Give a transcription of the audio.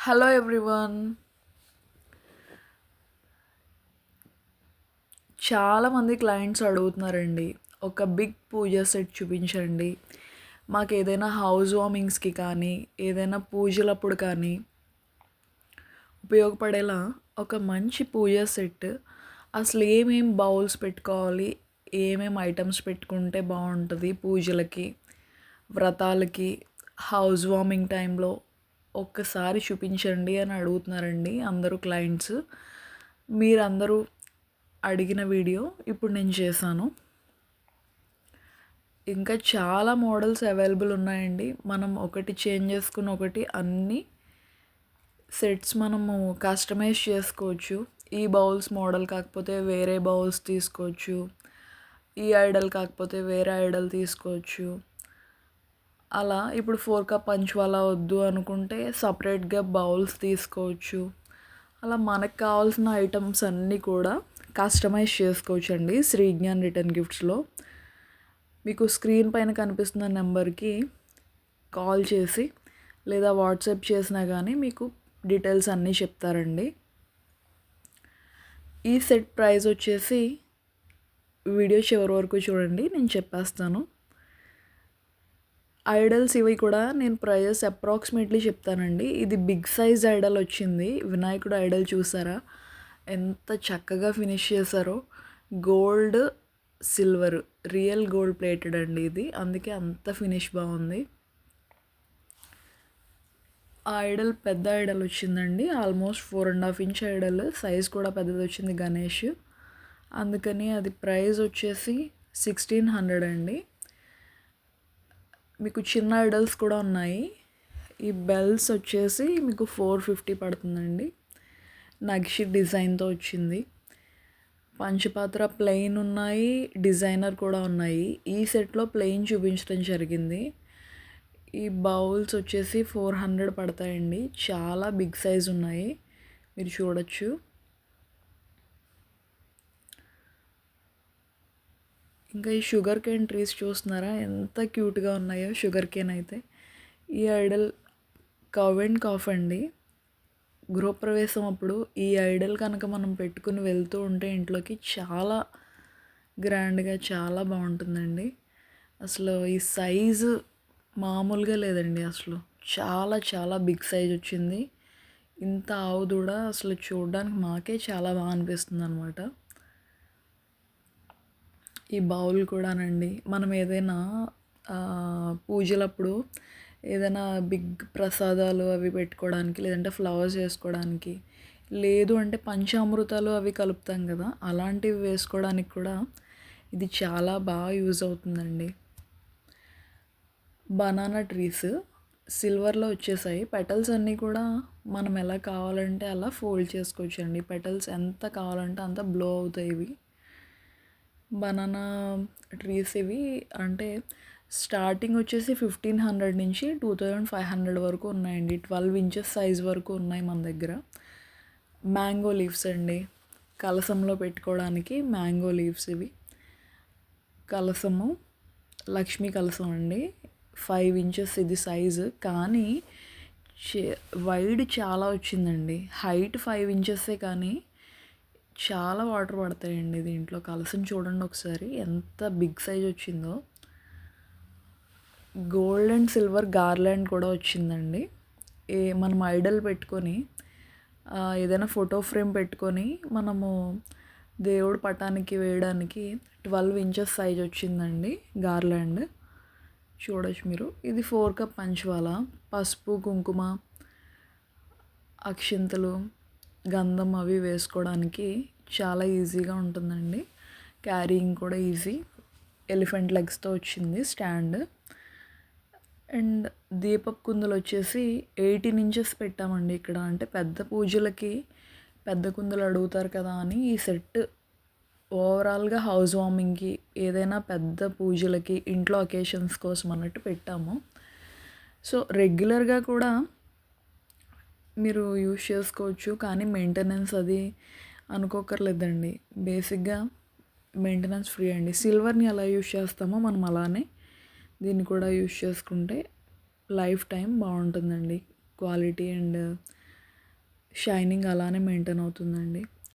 Hello everyone. చాలామంది clients అడుగుతున్నారండి, ఒక బిగ్ పూజ సెట్ చూపించండి, మాకు ఏదైనా హౌస్ వార్మింగ్స్కి కానీ ఏదైనా పూజలప్పుడు కానీ ఉపయోగపడేలా ఒక మంచి పూజ సెట్. అసలు ఏమేం బౌల్స్ పెట్టుకోవాలి, ఏమేం ఐటమ్స్ పెట్టుకుంటే బాగుంటుంది పూజలకి, వ్రతాలకి, హౌస్ వార్మింగ్ టైంలో ఒక్కసారి చూపించండి అని అడుగుతున్నారండి అందరూ క్లయింట్స్. మీరందరూ అడిగిన వీడియో ఇప్పుడు నేను చేశాను. ఇంకా చాలా మోడల్స్ అవైలబుల్ ఉన్నాయండి. మనం ఒకటి చేంజ్ చేసుకుని ఒకటి అన్ని సెట్స్ మనము కస్టమైజ్ చేసుకోవచ్చు. ఈ బౌల్స్ మోడల్ కాకపోతే వేరే బౌల్స్ తీసుకోవచ్చు, ఈ ఐడల్ కాకపోతే వేరే ఐడల్ తీసుకోవచ్చు. అలా ఇప్పుడు 4 కప్ పంచువాలా వద్దు అనుకుంటే సపరేట్గా బౌల్స్ తీసుకోవచ్చు. అలా మనకు కావాల్సిన ఐటమ్స్ అన్నీ కూడా కస్టమైజ్ చేసుకోవచ్చండి శ్రీజ్ఞాన్ రిటర్న్ గిఫ్ట్స్లో. మీకు స్క్రీన్ పైన కనిపిస్తున్న నెంబర్కి కాల్ చేసి లేదా వాట్సాప్ చేసినా కానీ మీకు డీటెయిల్స్ అన్నీ చెప్తారండి. ఈ సెట్ ప్రైస్ వచ్చేసి వీడియో చివరి వరకు చూడండి, నేను చెప్పేస్తాను. ఐడల్స్ ఇవి కూడా నేను ప్రైజెస్ అప్రాక్సిమేట్లీ చెప్తానండి. ఇది బిగ్ సైజ్ ఐడల్ వచ్చింది. వినాయకుడు ఐడల్ చూసారా ఎంత చక్కగా ఫినిష్ చేశారో. Gold silver real gold plated అండి ఇది, అందుకే అంత ఫినిష్ బాగుంది. ఆ ఐడల్ పెద్ద ఐడల్ వచ్చిందండి, ఆల్మోస్ట్ 4.5 ఇంచ్ ఐడల్, సైజ్ కూడా పెద్దది వచ్చింది గణేష్. అందుకని అది ప్రైస్ వచ్చేసి 1600 అండి. మీకు చిన్న ఐడల్స్ కూడా ఉన్నాయి. ఈ బెల్స్ వచ్చేసి మీకు 450 పడుతుందండి. నక్షి డిజైన్తో వచ్చింది. పంచపాత్ర ప్లెయిన్ ఉన్నాయి, డిజైనర్ కూడా ఉన్నాయి. ఈ సెట్లో ప్లెయిన్ చూపించడం జరిగింది. ఈ బౌల్స్ వచ్చేసి 400 పడతాయండి. చాలా బిగ్ సైజ్ ఉన్నాయి, మీరు చూడొచ్చు. ఇంకా ఈ షుగర్ కేన్ ట్రీస్ చూస్తున్నారా ఎంత క్యూట్గా ఉన్నాయో. షుగర్ కేన్ అయితే ఈ ఐడల్ కవ్ అండ్ కాఫ్ అండి. గృహప్రవేశం అప్పుడు ఈ ఐడల్ కనుక మనం పెట్టుకుని వెళ్తూ ఉంటే ఇంట్లోకి చాలా గ్రాండ్గా చాలా బాగుంటుందండి. అసలు ఈ సైజు మామూలుగా లేదండి, అసలు చాలా చాలా బిగ్ సైజ్ వచ్చింది. ఇంత ఆవు దూడ అసలు చూడడానికి మాకే చాలా బాగా అనిపిస్తుంది అనమాట. ఈ బౌల్ కూడానండి, మనం ఏదైనా పూజలప్పుడు ఏదైనా బిగ్ ప్రసాదాలు అవి పెట్టుకోవడానికి, లేదంటే ఫ్లవర్స్ వేసుకోవడానికి, లేదు అంటే పంచామృతాలు అవి కలుపుతాం కదా, అలాంటివి వేసుకోవడానికి కూడా ఇది చాలా బాగా యూజ్ అవుతుందండి. బనానా ట్రీస్ సిల్వర్లో వచ్చేసాయి. పెటల్స్ అన్నీ కూడా మనం ఎలా కావాలంటే అలా ఫోల్డ్ చేసుకోవచ్చు అండి. పెటల్స్ ఎంత కావాలంటే అంత బ్లో అవుతాయి ఇవి. బనానా ట్రీస్ ఇవి అంటే స్టార్టింగ్ వచ్చేసి 1500 నుంచి 2500 వరకు ఉన్నాయండి. 12 ఇంచెస్ సైజ్ వరకు ఉన్నాయి మన దగ్గర. మ్యాంగో లీవ్స్ అండి, కలసంలో పెట్టుకోవడానికి మ్యాంగో లీవ్స్ ఇవి. కలసము లక్ష్మీ కలసం అండి, 5 ఇంచెస్ ఇది సైజు, కానీ వైడ్ చాలా వచ్చిందండి. హైట్ 5 ఇంచెసే కానీ చాలా వాటర్ పడతాయండి దీంట్లో. కలసం చూడండి ఒకసారి ఎంత బిగ్ సైజ్ వచ్చిందో. గోల్డ్ అండ్ సిల్వర్ గార్లాండ్ కూడా వచ్చిందండి. మనం ఐడల్ పెట్టుకొని ఏదైనా ఫోటో ఫ్రేమ్ పెట్టుకొని మనము దేవుడు పటానికి వేయడానికి 12 ఇంచెస్ సైజ్ వచ్చిందండి గార్లాండ్. చూడొచ్చు మీరు. ఇది 4 కప్ పంచవాలా. పసుపు కుంకుమ అక్షింతలు గంధం అవి వేసుకోవడానికి చాలా ఈజీగా ఉంటుందండి. క్యారీయింగ్ కూడా ఈజీ. ఎలిఫెంట్ లెగ్స్తో వచ్చింది స్టాండ్. అండ్ దీపపు కుందులు వచ్చేసి 18 ఇంచెస్ పెట్టామండి ఇక్కడ. అంటే పెద్ద పూజలకి పెద్ద కుందులు అడుగుతారు కదా అని ఈ సెట్ ఓవరాల్గా హౌస్ వార్మింగ్కి, ఏదైనా పెద్ద పూజలకి, ఇంట్లో అకేషన్స్ కోసం అన్నట్టు పెట్టాము. సో రెగ్యులర్గా కూడా మీరు యూజ్ చేసుకోవచ్చు, కానీ మెయింటెనెన్స్ అది అనుకోకర్లేదండి. బేసిక్గా మెయింటెనెన్స్ ఫ్రీ అండి. సిల్వర్ని ఎలా యూజ్ చేస్తామో మనం అలానే దీన్ని కూడా యూజ్ చేసుకుంటే లైఫ్ టైం బాగుంటుందండి. క్వాలిటీ అండ్ షైనింగ్ అలానే మెయింటైన్ అవుతుందండి.